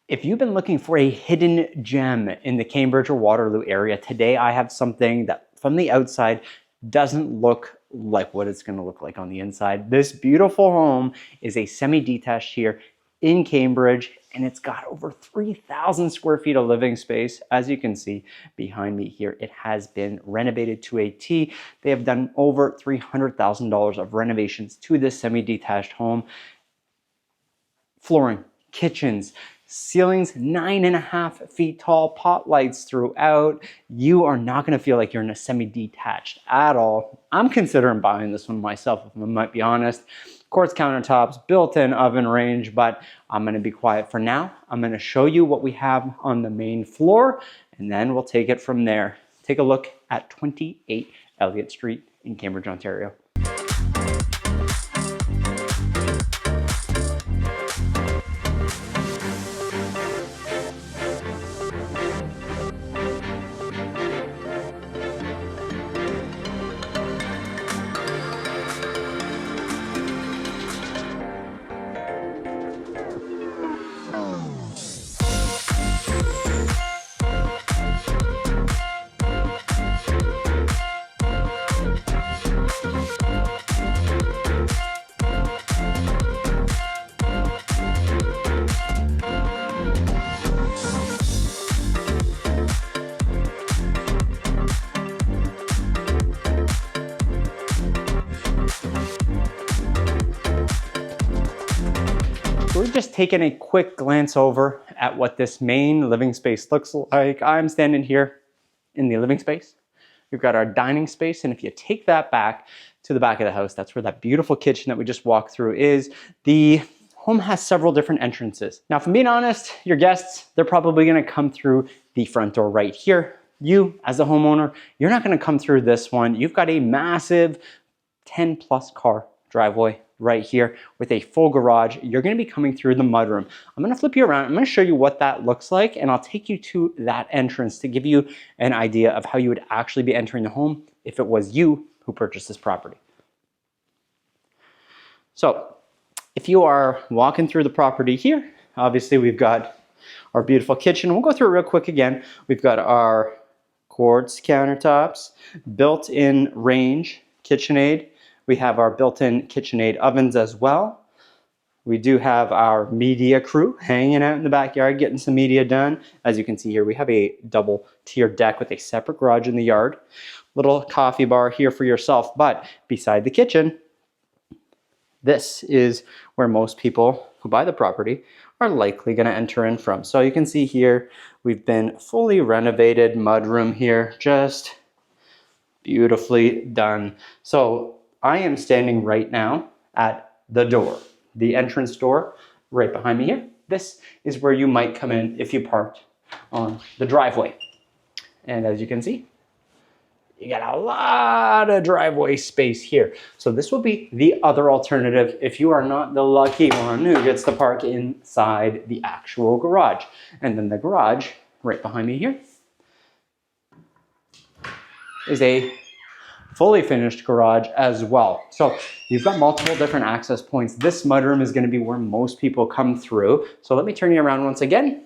If you've been looking for a hidden gem in the Cambridge or Waterloo area, today I have something that from the outside doesn't look like what it's going to look like on the inside. This beautiful home is a semi-detached here in Cambridge, and it's got over 3,000 square feet of living space. As you can see behind me here, it has been renovated to a T. They have done over $300,000 of renovations to this semi-detached home. Flooring, kitchens, ceilings 9.5 feet tall, pot lights throughout. You are not going to feel like you're in a semi-detached at all. I'm considering buying this one myself, if I might be honest. Quartz countertops, built-in oven range, but I'm going to be quiet for now. I'm going to show you what we have on the main floor, and then we'll take it from there. Take a look at 28 Elliott Street in Cambridge, Ontario. We're just taking a quick glance over at what this main living space looks like. I'm standing here in the living space. We've got our dining space, and if you take that back to the back of the house, that's where that beautiful kitchen that we just walked through is. The home has several different entrances. Now, if I'm being honest, your guests, they're probably gonna come through the front door right here. You, as a homeowner, you're not gonna come through this one. You've got a massive 10+ car driveway right here with a full garage. You're going to be coming through the mudroom. I'm going to flip you around. I'm going to show you what that looks like, and I'll take you to that entrance to give you an idea of how you would actually be entering the home if it was you who purchased this property. So if you are walking through the property here, obviously we've got our beautiful kitchen. We'll go through it real quick again. We've got our quartz countertops, built-in range KitchenAid. We have our built-in KitchenAid ovens as well. We do have our media crew hanging out in the backyard getting some media done. As you can see here, we have a double tiered deck with a separate garage in the yard. Little coffee bar here for yourself, but beside the kitchen, this is where most people who buy the property are likely going to enter in from. So you can see here, we've been fully renovated mudroom here, just beautifully done. So I am standing right now at the door, the entrance door right behind me here. This is where you might come in if you parked on the driveway. And as you can see, you got a lot of driveway space here. So this will be the other alternative if you are not the lucky one who gets to park inside the actual garage. And then the garage right behind me here is a fully finished garage as well. So you've got multiple different access points. This mudroom is going to be where most people come through. So let me turn you around once again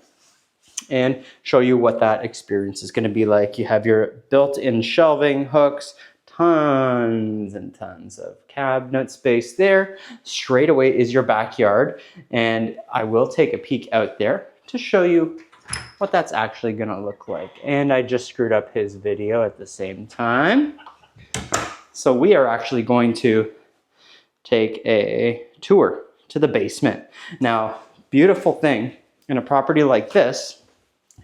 and show you what that experience is going to be like. You have your built-in shelving hooks, tons and tons of cabinet space there. Straight away is your backyard, and I will take a peek out there to show you what that's actually going to look like. And I just screwed up his video at the same time. So we are actually going to take a tour to the basement. Now, beautiful thing in a property like this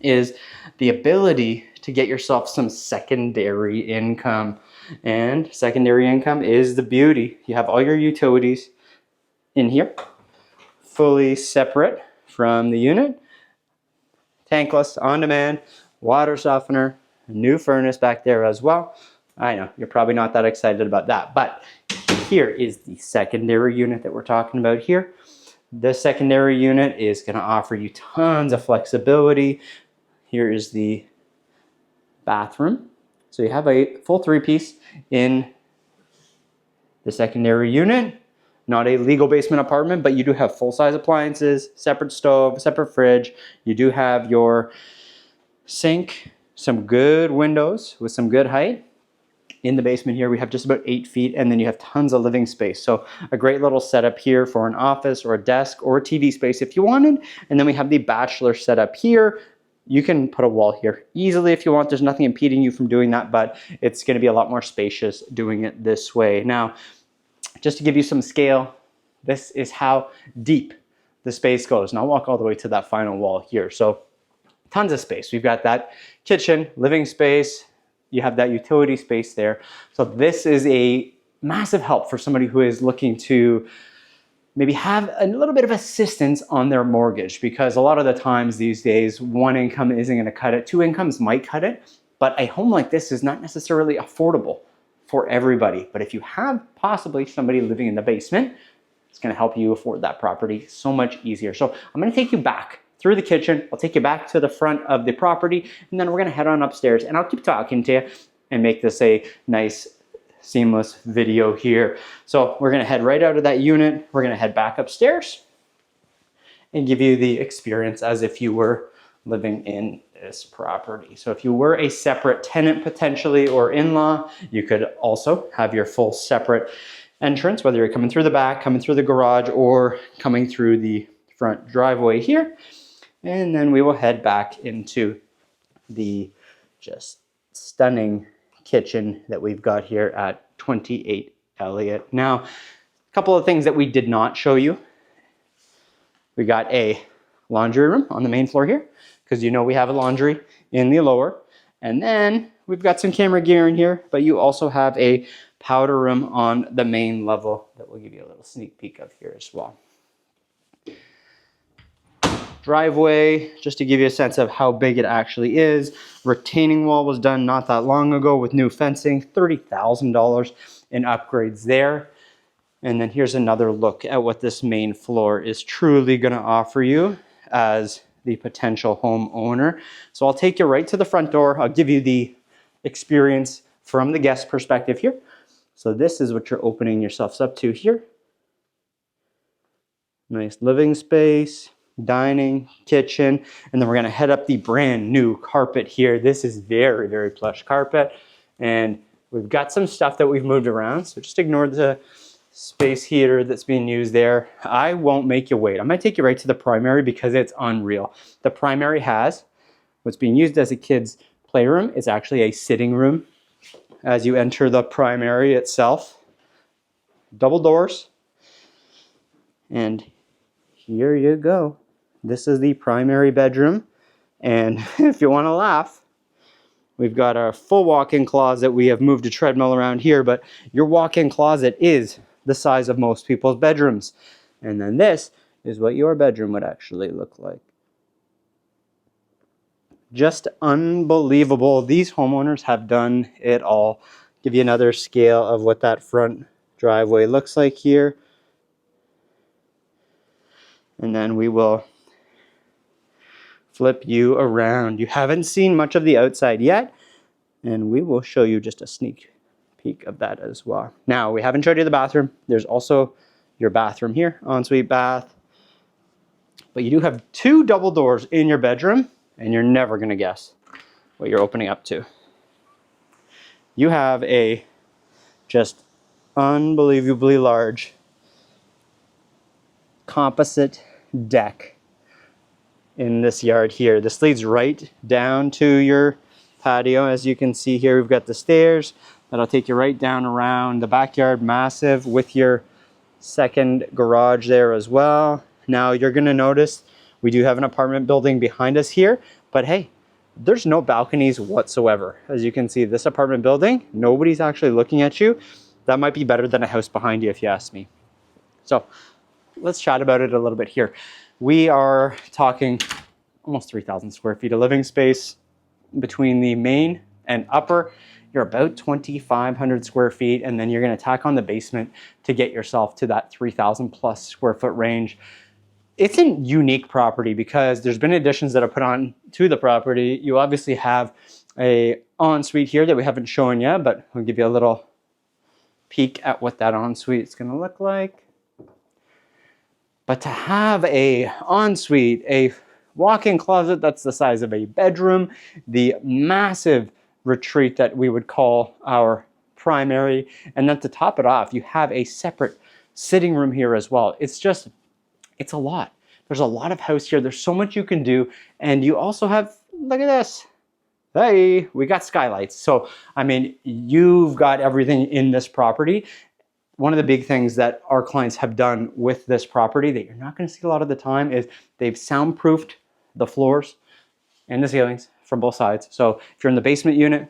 is the ability to get yourself some secondary income. And secondary income is the beauty. You have all your utilities in here, fully separate from the unit. Tankless, on demand, water softener, new furnace back there as well. I know, you're probably not that excited about that, but here is the secondary unit that we're talking about here. The secondary unit is going to offer you tons of flexibility. Here is the bathroom. So you have a full 3-piece in the secondary unit. not a legal basement apartment, but you do have full-size appliances, separate stove, separate fridge. You do have your sink, some good windows with some good height. In the basement here, we have just about 8 feet, and then you have tons of living space. So a great little setup here for an office or a desk or a TV space if you wanted. And then we have the bachelor setup here. You can put a wall here easily if you want. There's nothing impeding you from doing that, but it's going to be a lot more spacious doing it this way. Now, just to give you some scale, this is how deep the space goes. Now I'll walk all the way to that final wall here. So tons of space. We've got that kitchen, living space. You have that utility space there. So this is a massive help for somebody who is looking to maybe have a little bit of assistance on their mortgage, because a lot of the times these days, one income isn't going to cut it. Two incomes might cut it, but a home like this is not necessarily affordable for everybody. But if you have possibly somebody living in the basement, it's going to help you afford that property so much easier. So I'm going to take you back through the kitchen. I'll take you back to the front of the property, and then we're gonna head on upstairs, and I'll keep talking to you and make this a nice, seamless video here. So we're gonna head right out of that unit. We're gonna head back upstairs and give you the experience as if you were living in this property. So if you were a separate tenant potentially or in-law, you could also have your full separate entrance, whether you're coming through the back, coming through the garage, or coming through the front driveway here. And then we will head back into the just stunning kitchen that we've got here at 28 Elliott. Now, a couple of things that we did not show you. We got a laundry room on the main floor here, because you know we have a laundry in the lower. And then we've got some camera gear in here, but you also have a powder room on the main level that we'll give you a little sneak peek of here as well. Driveway, just to give you a sense of how big it actually is. Retaining wall was done not that long ago with new fencing, $30,000 in upgrades there. And then here's another look at what this main floor is truly going to offer you as the potential homeowner. So I'll take you right to the front door. I'll give you the experience from the guest perspective here. So this is what you're opening yourselves up to here. Nice living space, dining, kitchen, and then we're gonna head up the brand new carpet here. This is very, very plush carpet, and we've got some stuff that we've moved around, so just ignore the space heater that's being used there. I won't make you wait. I'm gonna take you right to the primary because it's unreal. The primary has what's being used as a kid's playroom. It's actually a sitting room as you enter the primary itself. Double doors, and here you go. This is the primary bedroom, and if you want to laugh, we've got our full walk-in closet. We have moved a treadmill around here, but your walk-in closet is the size of most people's bedrooms. And then this is what your bedroom would actually look like. Just unbelievable. These homeowners have done it all. Give you another scale of what that front driveway looks like here. And then we will flip you around. You haven't seen much of the outside yet, and we will show you just a sneak peek of that as well. Now, we haven't showed you the bathroom. There's also your bathroom here, ensuite bath. But you do have 2 double doors in your bedroom, and you're never gonna guess what you're opening up to. You have a just unbelievably large composite deck in this yard here. This leads right down to your patio. As you can see here, we've got the stairs that'll take you right down around the backyard, massive, with your second garage there as well. Now you're gonna notice we do have an apartment building behind us here, but hey, there's no balconies whatsoever. As you can see, this apartment building, nobody's actually looking at you. That might be better than a house behind you if you ask me. So let's chat about it a little bit here. We are talking almost 3,000 square feet of living space. Between the main and upper, you're about 2,500 square feet, and then you're gonna tack on the basement to get yourself to that 3,000 plus square foot range. It's a unique property because there's been additions that are put on to the property. You obviously have a ensuite here that we haven't shown yet, but I'll give you a little peek at what that ensuite is gonna look like. But to have a ensuite, a walk-in closet that's the size of a bedroom, the massive retreat that we would call our primary, and then to top it off, you have a separate sitting room here as well. It's a lot. There's a lot of house here. There's so much you can do. And you also have, look at this. Hey, we got skylights. So, I mean, you've got everything in this property. One of the big things that our clients have done with this property that you're not going to see a lot of the time is they've soundproofed the floors and the ceilings from both sides. So if you're in the basement unit,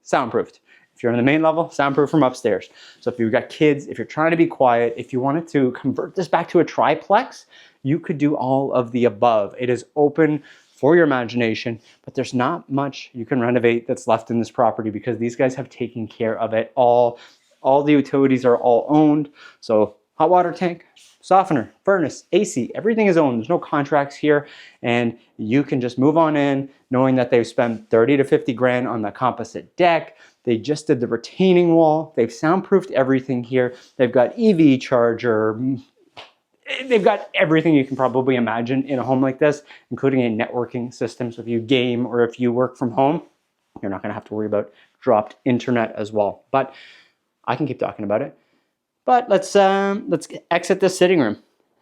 soundproofed. If you're in the main level, soundproof from upstairs. So if you've got kids, if you're trying to be quiet, if you wanted to convert this back to a triplex, you could do all of the above. It is open for your imagination, but there's not much you can renovate that's left in this property because these guys have taken care of it all. All the utilities are all owned. So hot water tank, softener, furnace, AC, everything is owned. There's no contracts here. And you can just move on in knowing that they've spent 30 to 50 grand on the composite deck. They just did the retaining wall. They've soundproofed everything here. They've got EV charger. They've got everything you can probably imagine in a home like this, including a networking system. So if you game or if you work from home, you're not going to have to worry about dropped internet as well. But I can keep talking about it. But let's exit the sitting room,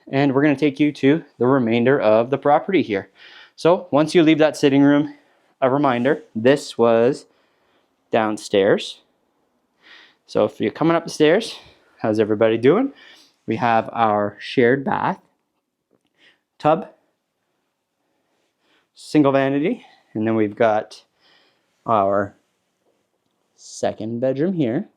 and we're going to take you to the remainder of the property here. So once you leave that sitting room, a reminder, this was downstairs. So if you're coming up the stairs, how's everybody doing? We have our shared bath, tub, single vanity, and then we've got our second bedroom here.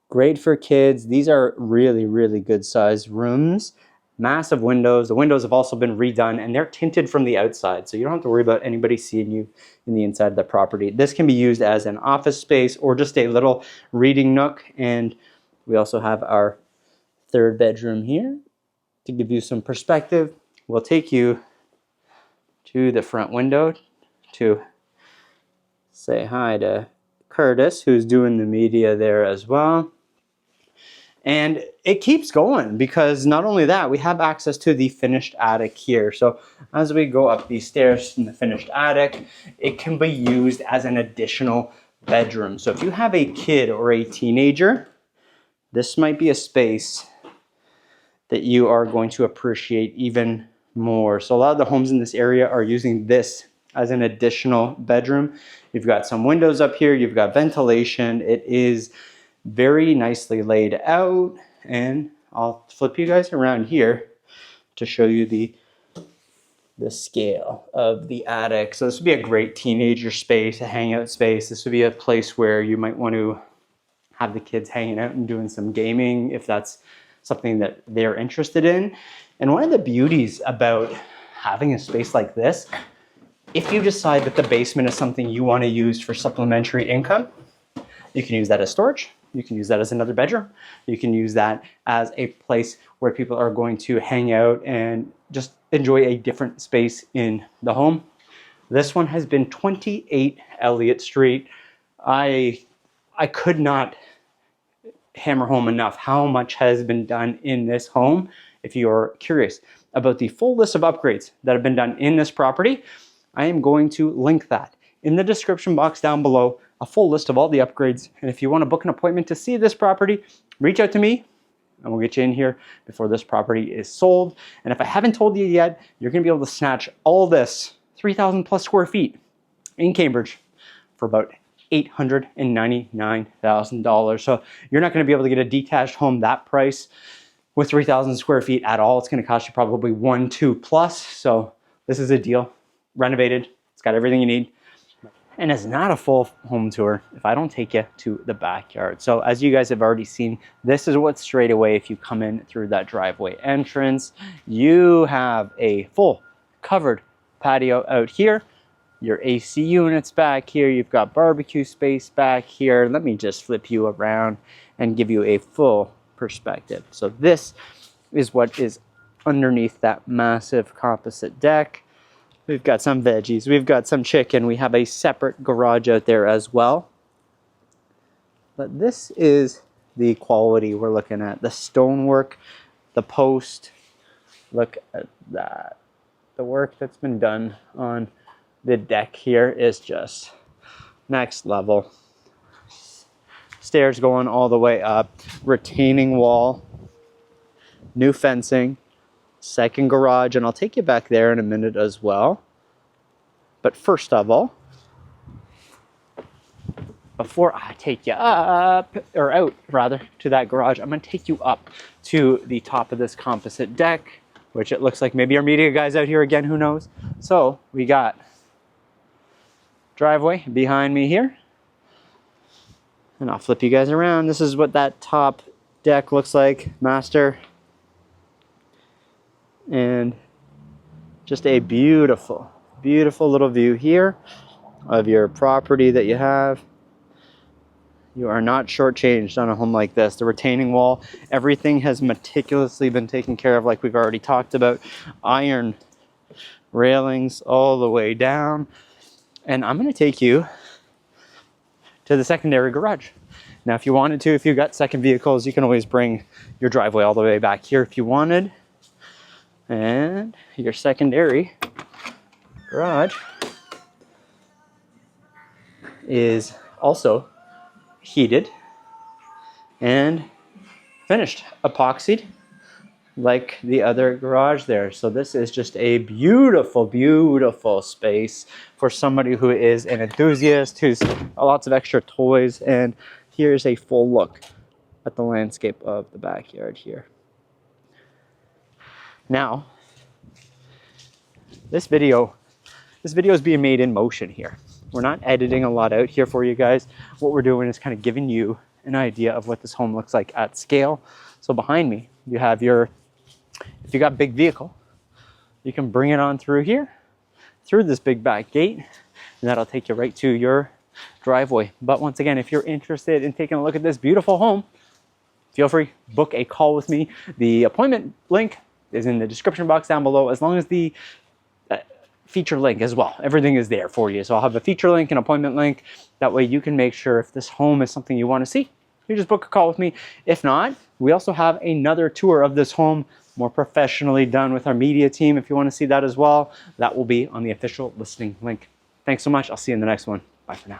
Great for kids. These are really, really good sized rooms. Massive windows. The windows have also been redone and they're tinted from the outside. So you don't have to worry about anybody seeing you in the inside of the property. This can be used as an office space or just a little reading nook. And we also have our third bedroom here to give you some perspective. We'll take you to the front window to say hi to Curtis, who's doing the media there as well. And it keeps going because not only that, we have access to the finished attic here. So as we go up these stairs in the finished attic, it can be used as an additional bedroom. So if you have a kid or a teenager, this might be a space that you are going to appreciate even more. So a lot of the homes in this area are using this as an additional bedroom. You've got some windows up here, you've got ventilation. It is very nicely laid out, and I'll flip you guys around here to show you the scale of the attic. So this would be a great teenager space, a hangout space. This would be a place where you might want to have the kids hanging out and doing some gaming if that's something that they're interested in. And one of the beauties about having a space like this, if you decide that the basement is something you want to use for supplementary income, you can use that as storage. You can use that as another bedroom. You can use that as a place where people are going to hang out and just enjoy a different space in the home. This one has been 28 Elliott Street. I could not hammer home enough how much has been done in this home. If you're curious about the full list of upgrades that have been done in this property, I am going to link that in the description box down below, a full list of all the upgrades. And if you want to book an appointment to see this property, reach out to me and we'll get you in here before this property is sold. And if I haven't told you yet, you're going to be able to snatch all this 3,000 plus square feet in Cambridge for about $899,000. So you're not going to be able to get a detached home that price with 3,000 square feet at all. It's going to cost you probably 1-2 plus. So this is a deal. Renovated. It's got everything you need. And it's not a full home tour if I don't take you to the backyard. So as you guys have already seen, this is what's straight away if you come in through that driveway entrance. You have a full covered patio out here. Your AC units back here. You've got barbecue space back here. Let me just flip you around and give you a full perspective. So this is what is underneath that massive composite deck. We've got some veggies, we've got some chicken, we have a separate garage out there as well. But this is the quality we're looking at. The stonework, the post, Look at that. The work that's been done on the deck here is just next level. Stairs going all the way up, retaining wall, new fencing, second garage, and I'll take you back there in a minute as well. But first of all, before I take you up, or out rather, to that garage, I'm gonna take you up to the top of this composite deck, which it looks like maybe our media guy's out here again, who knows. So we got driveway behind me here. And I'll flip you guys around. This is what that top deck looks like, master. And just a beautiful, beautiful little view here of your property that you have. You are not shortchanged on a home like this. The retaining wall, everything has meticulously been taken care of, like we've already talked about. Iron railings all the way down. And I'm going to take you to the secondary garage. Now, if you wanted to, if you got second vehicles, you can always bring your driveway all the way back here if you wanted. And your secondary garage is also heated and finished, epoxied like the other garage there. So this is just a beautiful, beautiful space for somebody who is an enthusiast, who's lots of extra toys. And here's a full look at the landscape of the backyard here. Now, this video is being made in motion here. We're not editing a lot out here for you guys. What we're doing is kind of giving you an idea of what this home looks like at scale. So behind me, you have your, if you got a big vehicle, you can bring it on through here, through this big back gate, and that'll take you right to your driveway. But once again, if you're interested in taking a look at this beautiful home, feel free, book a call with me. The appointment link is in the description box down below, as long as the feature link as well. Everything is there for you. So I'll have a feature link, an appointment link. That way you can make sure if this home is something you want to see, you just book a call with me. If not, we also have another tour of this home, more professionally done with our media team. If you want to see that as well, that will be on the official listing link. Thanks so much. I'll see you in the next one. Bye for now.